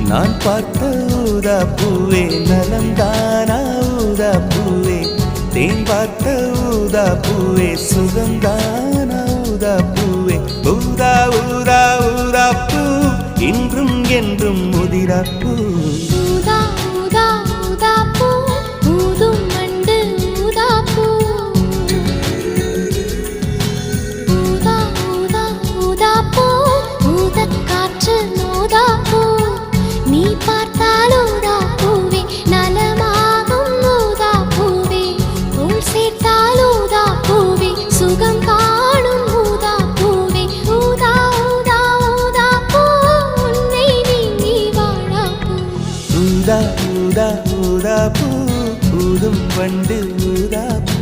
நான் பார்த்த ஊதா பூவே நலந்தானா ஊதா பூவே தேன் பார்த்த ஊதா பூவே சுகந்தானா ஊதா பூவே ஊதா ஊதா ஊதா பூ இன்றும் என்றும் முதிரா பூ ஊதா ஊதா ஊதா பூ ஊதும் மண்டு ஊதா பூ ஊதா ஊதா ஊதா பூ ஊதக் காற்று ஊதா பூ நீ பார்த்தால் ஊதா பூவே நலமாகும் ஊதா பூவே உள் சேர்த்தால் ஊதா பூவே சுகம் காணும் ஊதா பூவே ஊதா ஊதா ஊதா பூ உன்னை நீங்கி வாழா பூ ஊதா ஊதா ஊதா பூ ஊதும் வண்டு ஊதா பூ